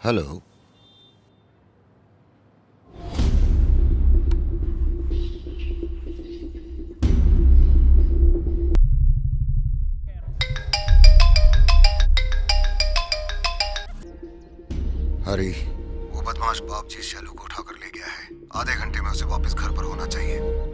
Hello. हरी, वो बदमाश बाबजी शैलू को उठाकर ले गया है। आधे घंटे में उसे वापस घर पर होना चाहिए।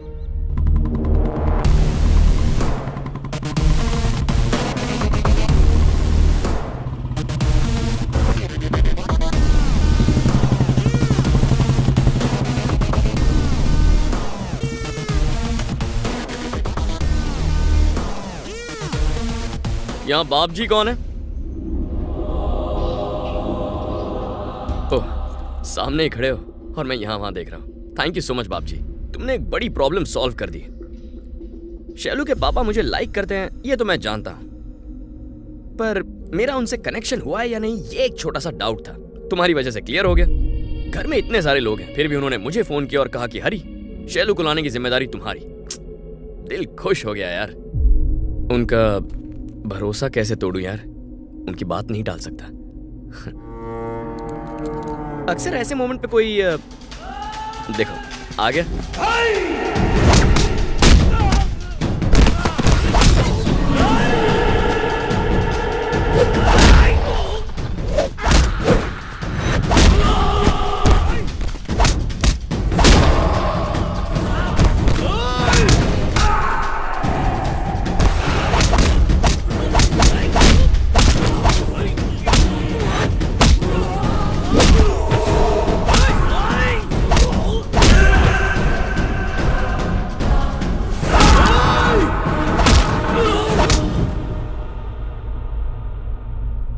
यहाँ बाबजी कौन है? ओह, सामने ही खड़े हो और मैं यहाँ वहां देख रहा हूँ। थैंक यू सो मच बाबजी, तुमने एक बड़ी प्रॉब्लम सॉल्व कर दी। शैलू के पापा मुझे लाइक करते हैं ये तो मैं जानता हूँ, पर मेरा उनसे कनेक्शन हुआ है या नहीं ये एक छोटा सा डाउट था। तुम्हारी वजह से क्लियर हो गया। घर में इतने सारे लोग हैं फिर भी उन्होंने मुझे फोन किया और कहा कि हरी, शैलू को लाने की जिम्मेदारी तुम्हारी। दिल खुश हो गया यार। उनका भरोसा कैसे तोड़ूं यार, उनकी बात नहीं टाल सकता। अक्सर ऐसे मोमेंट पे कोई देखो आ गया।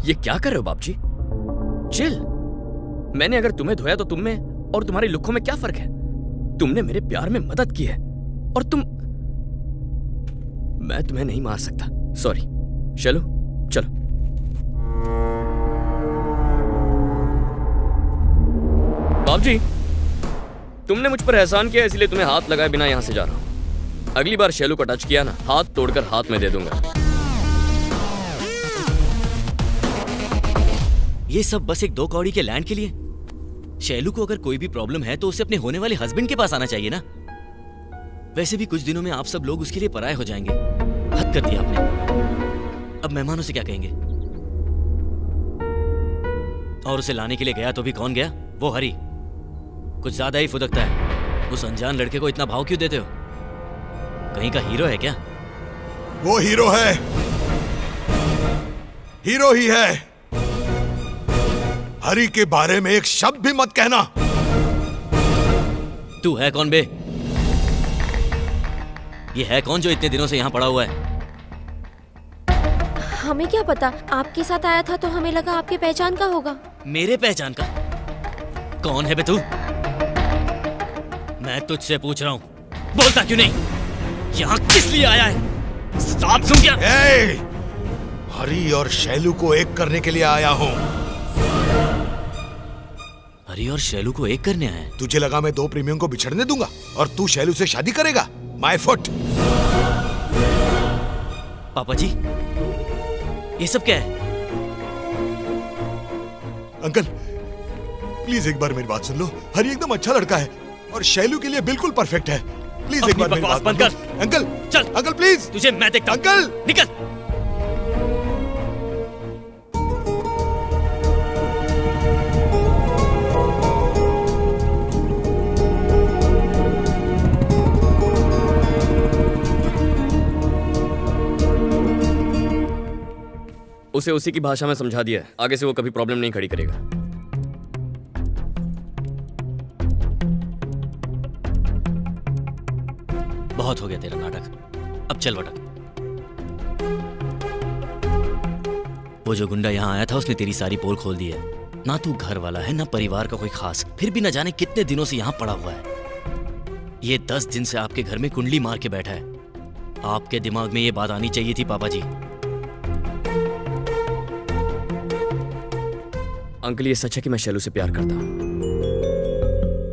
ये क्या कर रहे हो बाबजी? चिल। मैंने अगर तुम्हें धोया तो तुम में और तुम्हारी लुक्कों में क्या फर्क है? तुमने मेरे प्यार में मदद की है और मैं तुम्हें नहीं मार सकता। सॉरी। चलो चलो। बाबजी, तुमने मुझ पर एहसान किया इसलिए तुम्हें हाथ लगाए बिना यहां से जा रहा हूं। अगली बार शैलू को टच किया ना, हाथ तोड़कर हाथ में दे दूंगा। ये सब बस एक 2 कौड़ी के लैंड के लिए? शैलू को अगर कोई भी प्रॉब्लम है तो उसे अपने होने वाले हस्बैंड के पास आना चाहिए ना। वैसे भी कुछ दिनों में आप सब लोग उसके लिए पराये हो जाएंगे। हद कर दिया आपने। अब मेहमानों से क्या कहेंगे? और उसे लाने के लिए गया तो भी कौन गया? वो हरी। कुछ ज्यादा ही फुदकता है। उस अनजान लड़के को इतना भाव क्यों देते हो? कहीं का हीरो है क्या? वो हीरो है, हीरो ही है। हरी के बारे में एक शब्द भी मत कहना। तू है कौन बे? ये है कौन जो इतने दिनों से यहाँ पड़ा हुआ है? हमें क्या पता, आपके साथ आया था तो हमें लगा आपके पहचान का होगा। मेरे पहचान का? कौन है बे तू? मैं तुझसे पूछ रहा हूँ, बोलता क्यों नहीं? यहाँ किस लिए आया है? साफ सुन क्या? हरी और शैलू को एक करने के लिए आया हूँ। हरी और शैलू को एक करने आया है? तुझे लगा मैं 2 प्रेमियों को बिछड़ने दूंगा और तू शैलू से शादी करेगा? My foot. पापा जी, ये सब क्या है? अंकल प्लीज एक बार मेरी बात सुन लो। हरी एकदम अच्छा लड़का है और शैलू के लिए बिल्कुल परफेक्ट है। प्लीज एक बार मेरी बात बंद कर। अंकल चल अंकल प्लीज। तुझे मैं देखता हूं। अंकल निकल। उसे उसी की भाषा में समझा दिया है। आगे से वो कभी प्रॉब्लम नहीं खड़ी करेगा। बहुत हो गया तेरा नाटक, अब चल भटक। वो जो गुंडा यहाँ आया था उसने तेरी सारी पोल खोल दी है। ना तू घर वाला है ना परिवार का कोई खास, फिर भी न जाने कितने दिनों से यहाँ पड़ा हुआ है। ये 10 दिन से आपके घर में कुंडली मार के बैठा है। आपके दिमाग में ये बात आनी चाहिए थी पापा जी। अंकल ये सच है कि मैं शैलू से प्यार करता हूँ,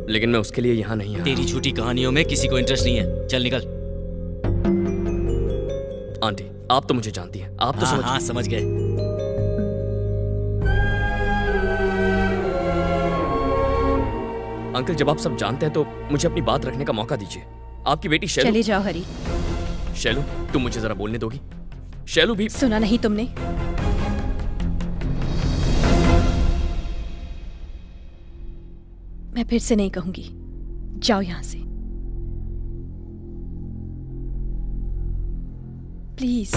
लेकिन मैं उसके लिए यहाँ नहीं आया। तेरी झूठी कहानियों में किसी को इंटरेस्ट नहीं है। चल निकल। आंटी आप तो मुझे जानती हैं, आप तो हाँ समझ गए। अंकल जब आप सब जानते हैं तो मुझे अपनी बात रखने का मौका दीजिए। आपकी बेटी शैलू। चले जाओ हरी। शैलू, तुम मुझे जरा बोलने दोगी? शैलू भी। सुना नहीं तुमने? मैं फिर से नहीं कहूंगी, जाओ यहां से प्लीज।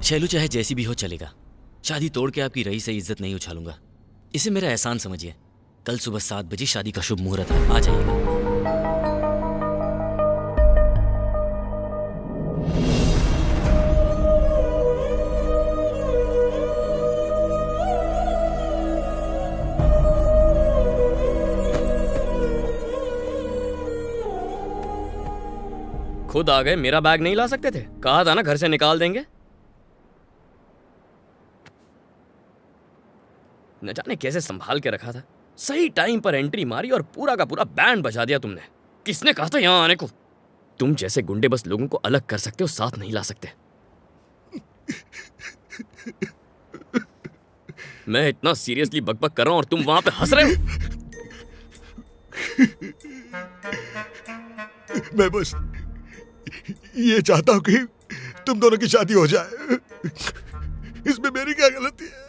शैलू चाहे जैसी भी हो चलेगा, शादी तोड़ के आपकी रही से इज्जत नहीं उछालूंगा। इसे मेरा एहसान समझिए। कल सुबह 7 बजे शादी का शुभ मुहूर्त है, आ जाइएगा। खुद आ गए, मेरा बैग नहीं ला सकते थे? कहा था ना घर से निकाल देंगे। न जाने कैसे संभाल के रखा था। सही टाइम पर एंट्री मारी और पूरा का पूरा बैंड बजा दिया तुमने। किसने कहा था यहां आने को? तुम जैसे गुंडे बस लोगों को अलग कर सकते हो, साथ नहीं ला सकते। मैं इतना सीरियसली बकबक कर रहा हूं और तुम वहां पे हंस रहे हो। मैं बस ये चाहता हूं कि तुम दोनों की शादी हो जाए। इसमें मेरी क्या गलती है?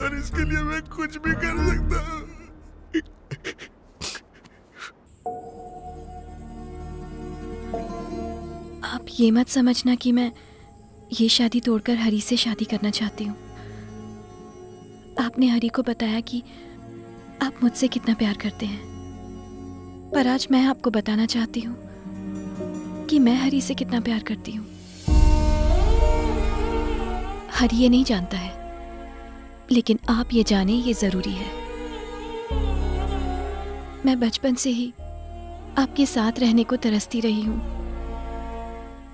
और इसके लिए मैं कुछ भी कर सकता हूं। आप ये मत समझना कि मैं ये शादी तोड़कर हरी से शादी करना चाहती हूँ। आपने हरी को बताया कि आप मुझसे कितना प्यार करते हैं, पर आज मैं आपको बताना चाहती हूँ कि मैं हरी से कितना प्यार करती हूँ। हरी ये नहीं जानता है, लेकिन आप ये जाने ये जरूरी है। मैं बचपन से ही आपके साथ रहने को तरसती रही हूँ,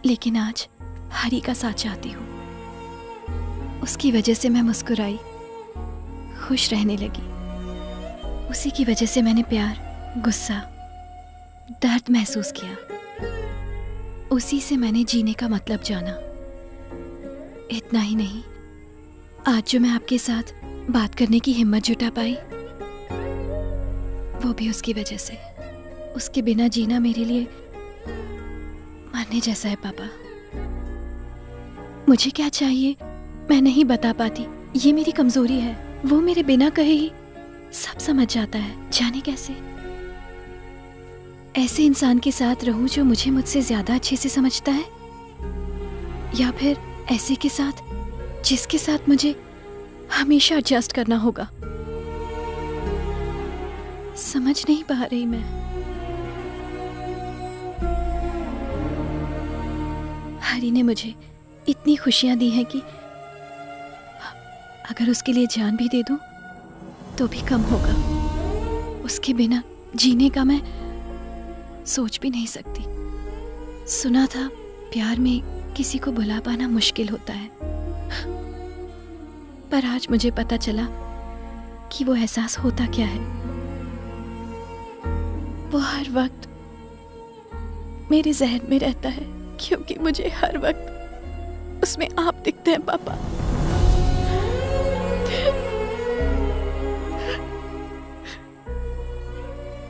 लेकिन आज हरी का साथ चाहती हूँ। उसकी वजह से मैं मुस्कुराई, खुश रहने लगी। उसी की वजह से मैंने प्यार, गुस्सा, दर्द महसूस किया। उसी से मैंने जीने का मतलब जाना। इतना ही नहीं, आज जो मैं आपके साथ बात करने की हिम्मत जुटा पाई, वो भी उसकी वजह से। उसके बिना जीना मेरे लिए मरने जैसा है पापा। मुझे क्या चाहिए मैं नहीं बता पाती, ये मेरी कमजोरी है। वो मेरे बिना कहे ही सब समझ जाता है, जाने कैसे। ऐसे इंसान के साथ रहूं जो मुझे मुझसे ज्यादा अच्छे से समझता है, या फिर ऐसे के साथ जिसके साथ मुझे हमेशा एडजस्ट करना होगा। समझ नहीं पा रही मैं। हरी ने मुझे इतनी खुशियां दी हैं कि अगर उसके लिए जान भी दे दूं तो भी कम होगा। उसके बिना जीने का मैं सोच भी नहीं सकती। सुना था प्यार में किसी को भुला पाना मुश्किल होता है, पर आज मुझे पता चला कि वो एहसास होता क्या है। वो हर वक्त मेरे जहन में रहता है, क्योंकि मुझे हर वक्त उसमें आप दिखते हैं पापा।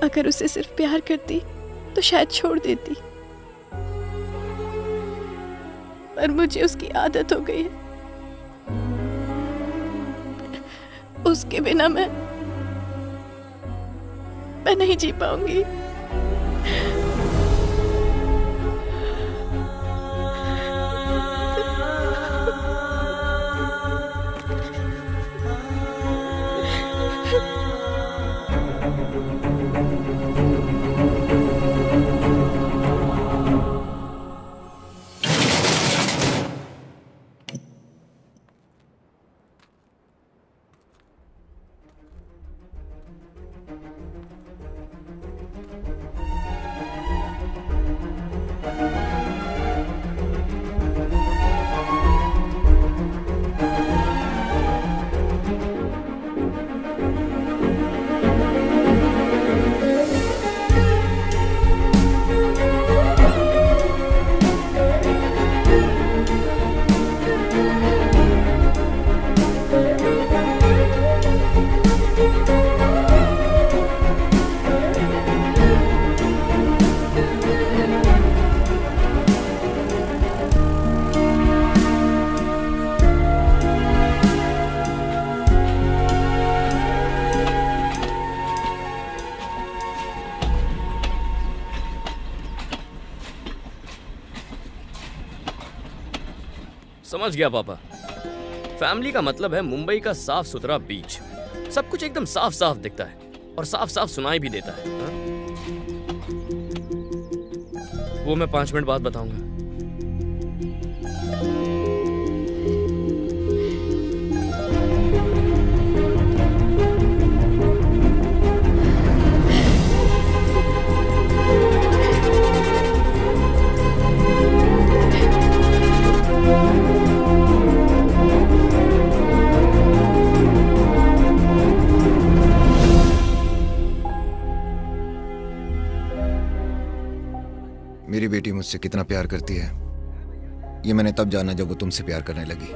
अगर उसे सिर्फ प्यार करती तो शायद छोड़ देती, पर मुझे उसकी आदत हो गई है। उसके बिना मैं नहीं जी पाऊंगी। समझ गया पापा। फैमिली का मतलब है मुंबई का साफ सुथरा बीच। सब कुछ एकदम साफ साफ दिखता है और साफ साफ सुनाई भी देता है। हाँ? वो मैं 5 मिनट बाद बताऊंगा। मेरी बेटी मुझसे कितना प्यार करती है ये मैंने तब जाना जब वो तुमसे प्यार करने लगी।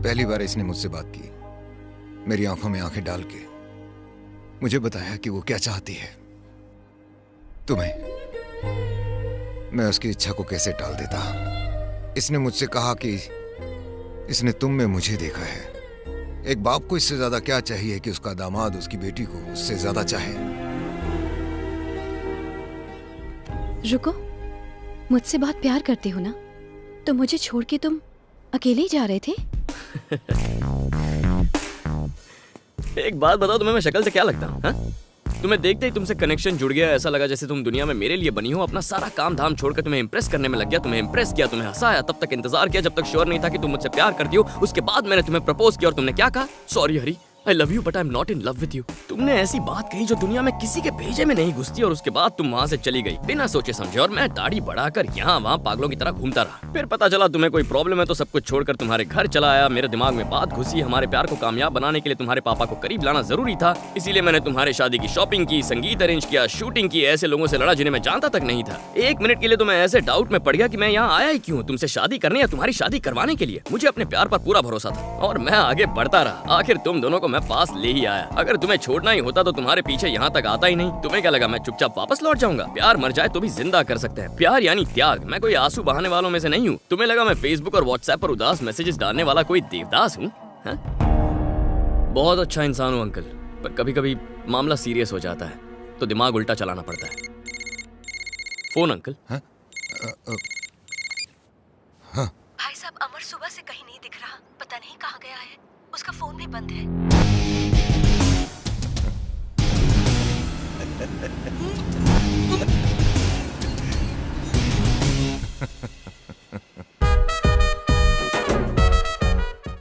पहली बार इसने मुझसे बात की, मेरी आंखों में आंखें डाल के मुझे बताया कि वो क्या चाहती है। तुम्हें, मैं उसकी इच्छा को कैसे टाल देता। इसने मुझसे कहा कि इसने तुम में मुझे देखा है। एक बाप को इससे ज्यादा क्या चाहिए कि उसका दामाद उसकी बेटी को उससे ज्यादा चाहे। रुको, मुझसे बहुत प्यार करते हो ना, तो मुझे छोड़ के तुम अकेले ही जा रहे थे? एक बात बताओ, तुम्हें मैं शक्ल से क्या लगता हूँ? हाँ? तुम्हें देखते ही तुमसे कनेक्शन जुड़ गया, ऐसा लगा जैसे तुम दुनिया में मेरे लिए बनी हो। अपना सारा काम धाम छोड़कर तुम्हें इंप्रेस करने में लग गया। तुम्हें इंप्रेस किया, तुम्हें हंसाया, तब तक इंतजार किया जब तक श्योर नहीं था कि तुम मुझसे प्यार करती हो। उसके बाद मैंने तुम्हें प्रपोज किया और तुमने क्या कहा? Sorry Hari, I love you but I am not in love with you. तुमने ऐसी बात कही जो दुनिया में किसी के भेजे में नहीं घुसती और उसके बाद तुम वहाँ से चली गई बिना सोचे समझे, और मैं दाढ़ी बढ़ाकर यहाँ वहाँ पागलों की तरह घूमता रहा। फिर पता चला तुम्हें कोई प्रॉब्लम है तो सब कुछ छोड़कर तुम्हारे घर चला आया। मेरे दिमाग में बात घुसी, हमारे प्यार को कामयाब बनाने के लिए तुम्हारे पापा को करीब लाना जरूरी था, इसीलिए मैंने तुम्हारे शादी की शॉपिंग की, संगीत अरेंज किया, शूटिंग की, ऐसे लोगों से लड़ा जिन्हें मैं जानता तक नहीं था। 1 मिनट के लिए तो मैं ऐसे डाउट में पड़ गया कि मैं यहाँ आया ही क्यों, तुमसे शादी करने या तुम्हारी शादी करवाने के लिए। मुझे अपने प्यार पर पूरा भरोसा था और मैं आगे बढ़ता रहा। आखिर तुम दोनों को मैं पास ले ही आया। अगर तुम्हें छोड़ना ही होता तो तुम्हारे पीछे यहाँ तक आता ही नहीं। तुम्हें क्या लगा मैं चुपचाप वापस लौट जाऊंगा? प्यार मर जाए तो भी जिंदा कर सकते हैं। प्यार यानी त्याग। मैं कोई आंसू बहाने वालों में से नहीं हूँ। तुम्हें लगा मैं फेसबुक और व्हाट्सएप पर उदास मैसेजेस डालने वाला कोई देवदास हूँ? बहुत अच्छा इंसान हूँ अंकल, पर कभी कभी मामला सीरियस हो जाता है तो दिमाग उल्टा चलाना पड़ता है। Phone uncle. भाई साहब, अमर सुबह से कहीं नहीं दिख रहा, पता नहीं कहाँ गया है। उसका फोन भी बंद है।